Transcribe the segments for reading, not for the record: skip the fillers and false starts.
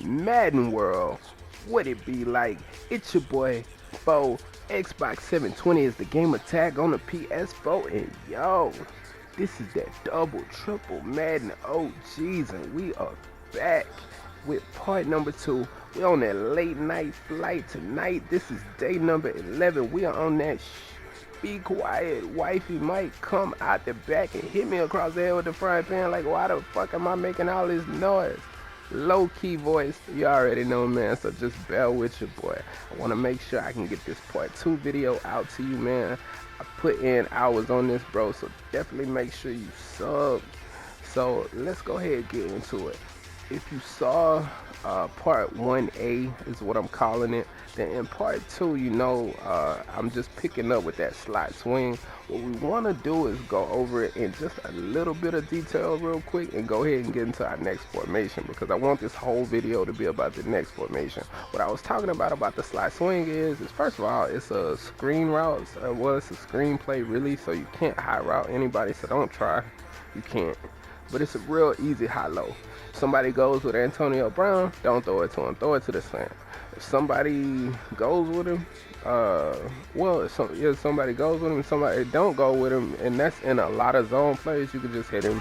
Madden World. What it be like? It's your boy Bo. Xbox 720 is the game attack on the PS4, and yo, this is that double triple Madden OGs, and we are back with part number 2. We on that late night flight tonight. This is day number 11. We are on that be quiet. Wifey might come out the back and hit me across the head with the frying pan like, why the fuck am I making all this noise? Low key voice, you already know, man, so just bear with your boy. I want to make sure I can get this part 2 video out to you, man. I put in hours on this, bro, so definitely make sure you sub. So let's go ahead and get into it. If you saw part 1A is what I'm calling it, then in part 2, I'm just picking up with that slot swing. What we want to do is go over it in just a little bit of detail real quick and go ahead and get into our next formation, because I want this whole video to be about the next formation. What I was talking about the slot swing is first of all, it's a screen route. It's a screenplay really, so you can't high route anybody, so don't try. You can't. But it's a real easy high-low. If somebody goes with Antonio Brown, don't throw it to him. Throw it to the slant. If somebody goes with him, if somebody goes with him, somebody don't go with him, and that's in a lot of zone plays, you can just hit him.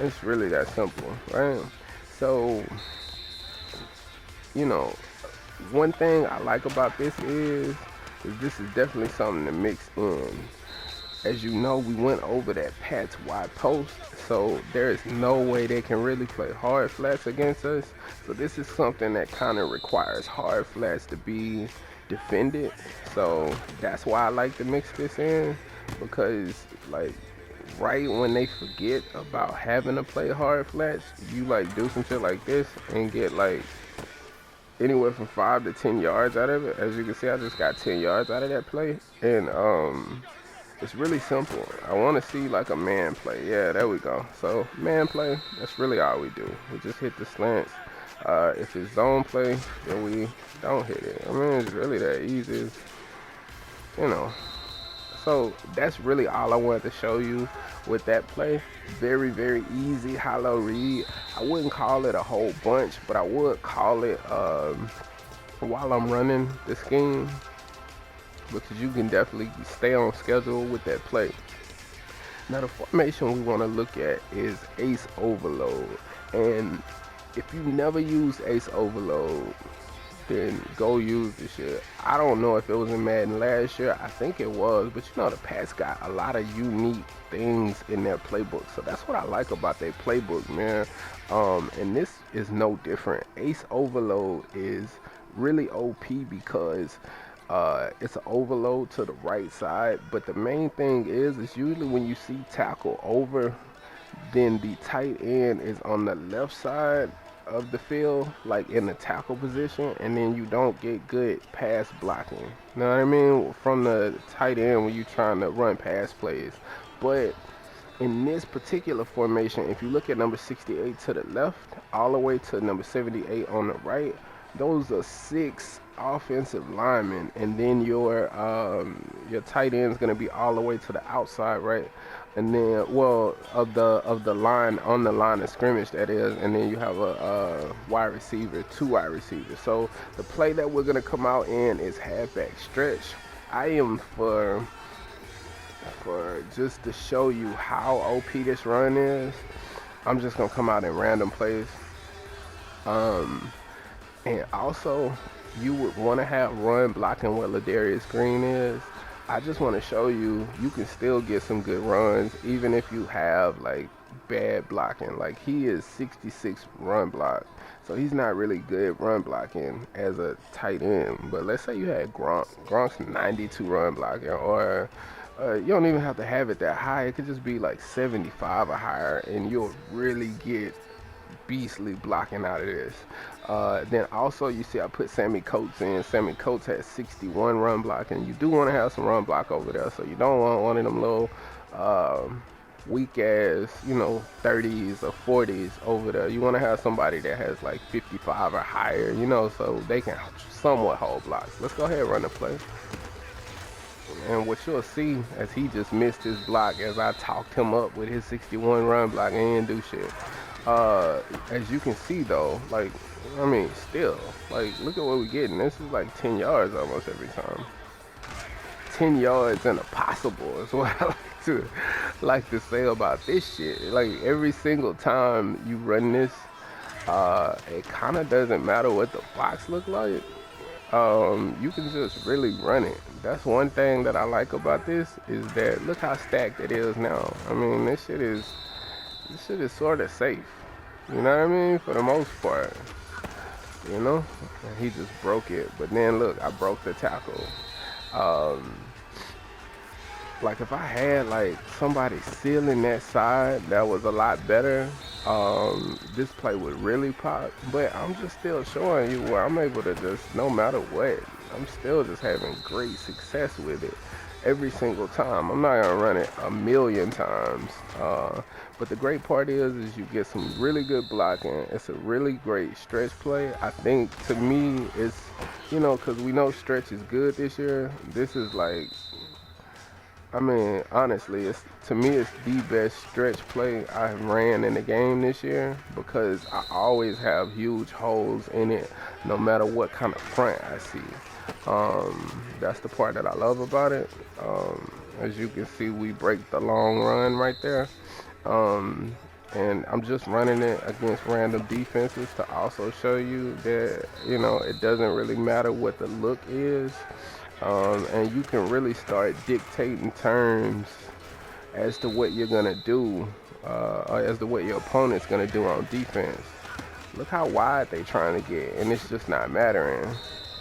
It's really that simple, right? So, one thing I like about this is this is definitely something to mix in. As you know, we went over that Pat's wide post, so there is no way they can really play hard flats against us. So this is something that kind of requires hard flats to be defended. So that's why I like to mix this in, because like right when they forget about having to play hard flats, you like do some shit like this and get like anywhere from 5 to 10 yards out of it. As you can see, I just got 10 yards out of that play, and it's really simple. I want to see like a man play. Yeah, there we go. So man play, that's really all we do. We just hit the slants. If it's zone play, then we don't hit it. I mean, it's really that easy. So that's really all I wanted to show you with that play. Very, very easy hollow read. I wouldn't call it a whole bunch, but I would call it while I'm running the scheme, because you can definitely stay on schedule with that play. Now the formation we want to look at is ace overload, and if you never used ace overload, then go use this shit. I don't know if it was in Madden last year, I think it was, but the Pats got a lot of unique things in their playbook, so that's what I like about their playbook, man. And this is no different. Ace overload is really OP because it's an overload to the right side, but the main thing is usually when you see tackle over, then the tight end is on the left side of the field, like in the tackle position, and then you don't get good pass blocking. You know what I mean? From the tight end when you're trying to run pass plays. But in this particular formation, if you look at number 68 to the left, all the way to number 78 on the right, those are 6 offensive linemen, and then your tight end is going to be all the way to the outside, right? And then, of the line, on the line of scrimmage, that is, and then you have a wide receiver, 2 wide receivers. So the play that we're going to come out in is halfback stretch. I am for just to show you how OP this run is, I'm just going to come out in random plays. And also, you would want to have run blocking where Ladarius Green is. I just want to show you can still get some good runs even if you have like bad blocking. Like he is 66 run block, so he's not really good run blocking as a tight end. But let's say you had Gronk's 92 run blocking, or you don't even have to have it that high. It could just be like 75 or higher, and you'll really get beastly blocking out of this. Then also you see I put Sammy Coates in. Sammy Coates has 61 run blocking. You do want to have some run block over there, so you don't want one of them little weak ass 30s or 40s over there. You want to have somebody that has like 55 or higher, so they can somewhat hold blocks. Let's go ahead and run the play. And what you'll see as he just missed his block as I talked him up with his 61 run block and he didn't do shit. Uh, as you can see though, like, I mean, still, like, look at what we're getting. This is like 10 yards almost every time. 10 yards and a possible is what I like to say about this shit. Like every single time you run this, it kind of doesn't matter what the box look like. You can just really run it. That's one thing that I like about this is that look how stacked it is now. I mean, this shit is sort of safe. You know what I mean? For the most part, you know. And he just broke it, but then look, I broke the tackle. Um, like if I had like somebody sealing that side, that was a lot better. This play would really pop. But I'm just still showing you where I'm able to just, no matter what, I'm still just having great success with it every single time. I'm not gonna run it a million times. But the great part is you get some really good blocking. It's a really great stretch play. I think to me, it's, because we know stretch is good this year. This is like, I mean, honestly, it's to me it's the best stretch play I've ran in the game this year because I always have huge holes in it, no matter what kind of front I see. That's the part that I love about it. As you can see, we break the long run right there. Um, and I'm just running it against random defenses to also show you that, it doesn't really matter what the look is. And you can really start dictating terms as to what you're gonna do, or as to what your opponent's gonna do on defense. Look how wide they trying to get, and it's just not mattering.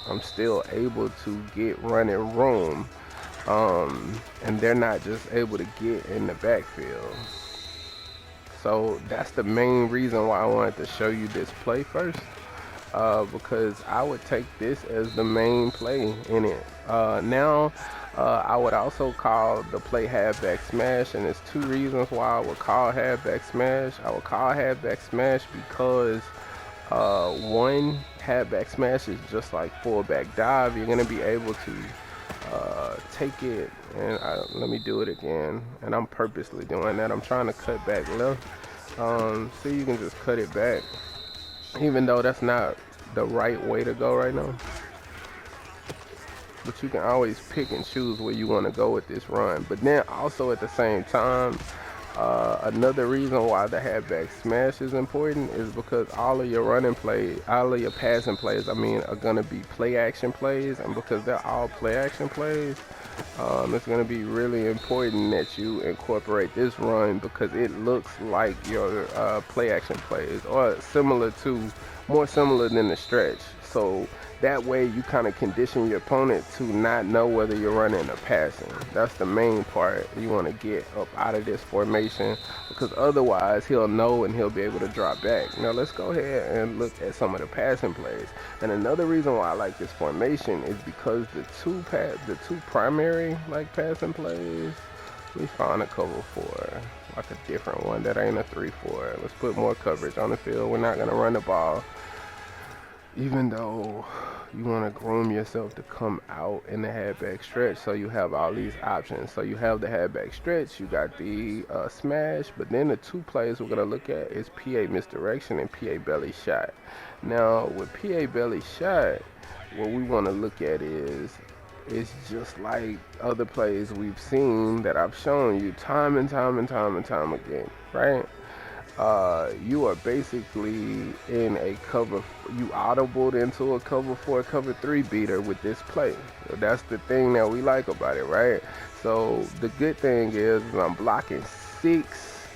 I'm still able to get running room, and they're not just able to get in the backfield. So that's the main reason why I wanted to show you this play first. Because I would take this as the main play in it. Now, I would also call the play halfback smash, and there's two reasons why I would call halfback smash. I would call halfback smash because one, halfback smash is just like fullback dive. You're gonna be able to take it, and let me do it again. And I'm purposely doing that. I'm trying to cut back left. See, you can just cut it back even though that's not the right way to go right now. But you can always pick and choose where you want to go with this run. But then also at the same time, another reason why the halfback smash is important is because all of your running plays, all of your passing plays, I mean, are going to be play action plays. And because they're all play action plays, it's going to be really important that you incorporate this run because it looks like your play action plays or more similar than the stretch. So that way you kind of condition your opponent to not know whether you're running or passing. That's the main part you want to get up out of this formation because otherwise he'll know and he'll be able to drop back. Now let's go ahead and look at some of the passing plays. And another reason why I like this formation is because the two primary like passing plays. Let me find a cover for like a different one that ain't a 3-4. Let's put more coverage on the field. We're not gonna run the ball. Even though you want to groom yourself to come out in the halfback stretch, so you have all these options. So you have the halfback stretch, you got the smash, but then the two plays we're going to look at is PA misdirection and PA belly shot. Now, with PA belly shot, what we want to look at is it's just like other plays we've seen that I've shown you time and time and time and time again, right? You are basically in a you audibled into a cover 4, cover 3 beater with this play. So that's the thing that we like about it, right? So the good thing is I'm blocking 6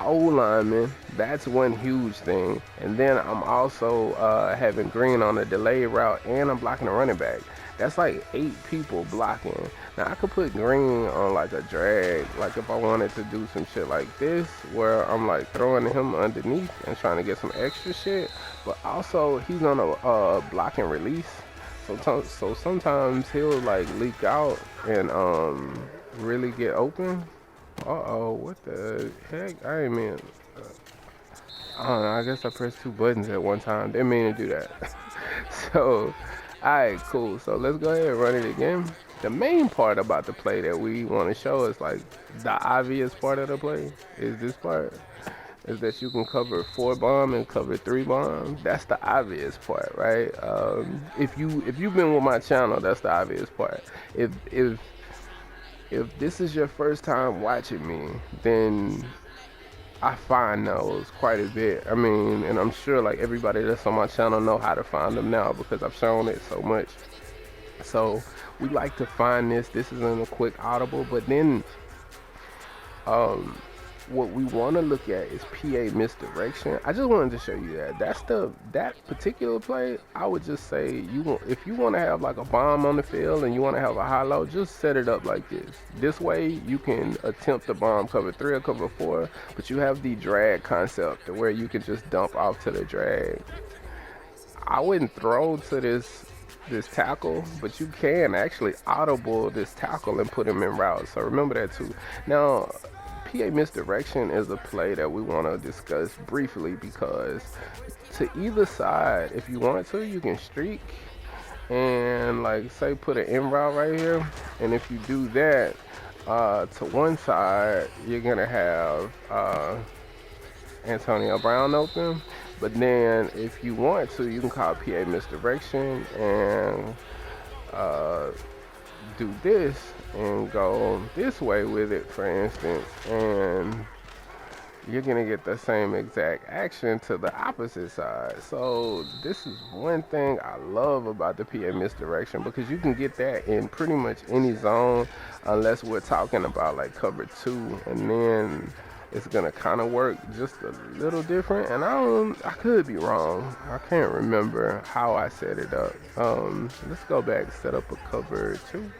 O-linemen. That's one huge thing. And then I'm also having green on a delayed route, and I'm blocking a running back. That's like 8 people blocking. Now I could put green on like a drag, like if I wanted to do some shit like this, where I'm like throwing him underneath and trying to get some extra shit. But also he's on a block and release, so sometimes he'll like leak out and really get open. What the heck? I ain't mean. I don't know. I guess I pressed 2 buttons at one time. Didn't mean to do that. So, alright, cool. So let's go ahead and run it again. The main part about the play that we want to show is like the obvious part of the play is this part. is that you can cover 4 bomb and cover 3 bomb. That's the obvious part, right? If you've been with my channel, that's the obvious part. If this is your first time watching me, then I find those quite a bit. I mean, and I'm sure like everybody that's on my channel know how to find them now because I've shown it so much. So we like to find this. This isn't a quick audible, but then um, what we want to look at is PA misdirection. I just wanted to show you that. That particular play. I would just say if you want to have like a bomb on the field and you want to have a high low, just set it up like this. This way you can attempt the bomb cover 3 or cover 4, but you have the drag concept where you can just dump off to the drag. I wouldn't throw to this tackle, but you can actually audible this tackle and put him in route. So remember that too. Now, PA misdirection is a play that we want to discuss briefly because to either side, if you wanted to, you can streak and like say put an in route right here. And if you do that, to one side, you're gonna have Antonio Brown open. But then if you want to, you can call PA misdirection and do this and go this way with it, for instance, and you're gonna get the same exact action to the opposite side. So this is one thing I love about the PA misdirection, because you can get that in pretty much any zone unless we're talking about like cover 2, and then it's gonna kind of work just a little different. And I could be wrong. I can't remember how I set it up. Let's go back, set up a cover 2.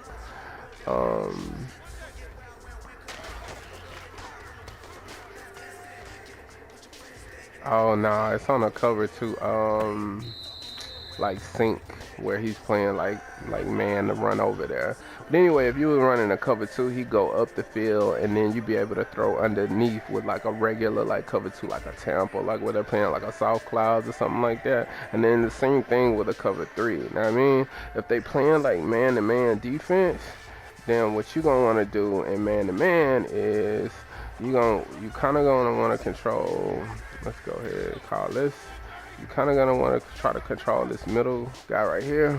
Oh no, it's on a cover 2. Like sync, where he's playing like man to run over there. But anyway, if you were running a cover 2, he'd go up the field, and then you'd be able to throw underneath with like a regular like cover 2, like a Tampa, like where they're playing like a South Clouds or something like that. And then the same thing with a cover 3. You know what I mean? If they playing like man-to-man defense, then what you gonna want to do in man-to-man is you kind of gonna want to control. Let's go ahead and call this. You're kind of gonna want to try to control this middle guy right here.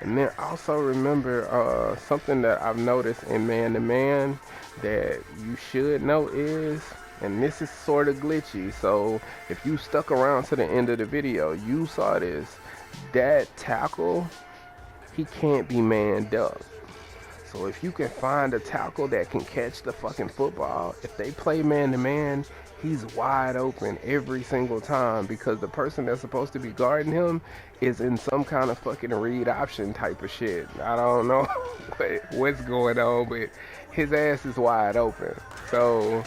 And then also remember something that I've noticed in man-to-man that you should know is, and this is sort of glitchy, so if you stuck around to the end of the video, you saw this, that tackle, he can't be manned up. So if you can find a tackle that can catch the fucking football, if they play man-to-man, he's wide open every single time, because the person that's supposed to be guarding him is in some kind of fucking read option type of shit. I don't know what's going on, but his ass is wide open. So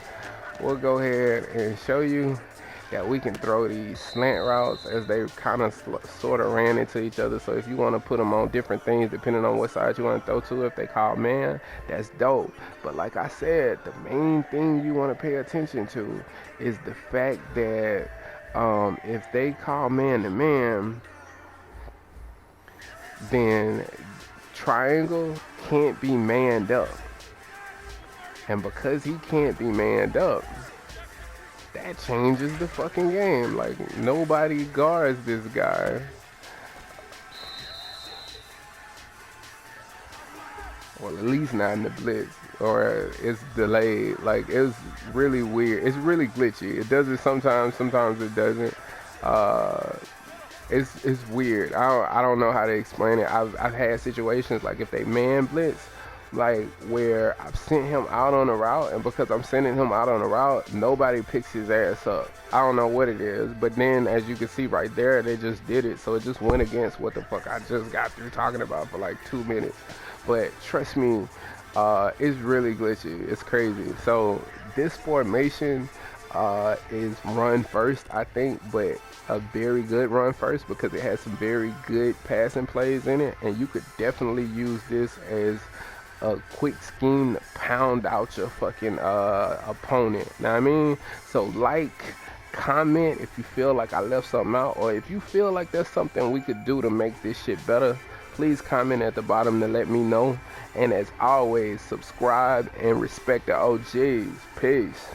we'll go ahead and show you that we can throw these slant routes as they kind of sort of ran into each other. So if you want to put them on different things depending on what side you want to throw to, if they call man, that's dope. But like I said, the main thing you want to pay attention to is the fact that if they call man to man, then triangle can't be manned up. And because he can't be manned up, that changes the fucking game. Like, nobody guards this guy. Well, at least not in the blitz, or it's delayed. Like, it's really weird. It's really glitchy. It does it sometimes it doesn't. It's weird. I don't know how to explain it. I've had situations like if they man blitz, like where I've sent him out on a route, and because I'm sending him out on a route, nobody picks his ass up. I don't know what it is, but then as you can see right there, they just did it, so it just went against what the fuck I just got through talking about for like 2 minutes. But trust me, it's really glitchy. It's crazy. So this formation is run first, I think, but a very good run first, because it has some very good passing plays in it, and you could definitely use this as a quick scheme to pound out your fucking opponent. Know what I mean? So like, comment if you feel like I left something out, or if you feel like there's something we could do to make this shit better, please comment at the bottom to let me know. And as always, subscribe and respect the OGs. Peace.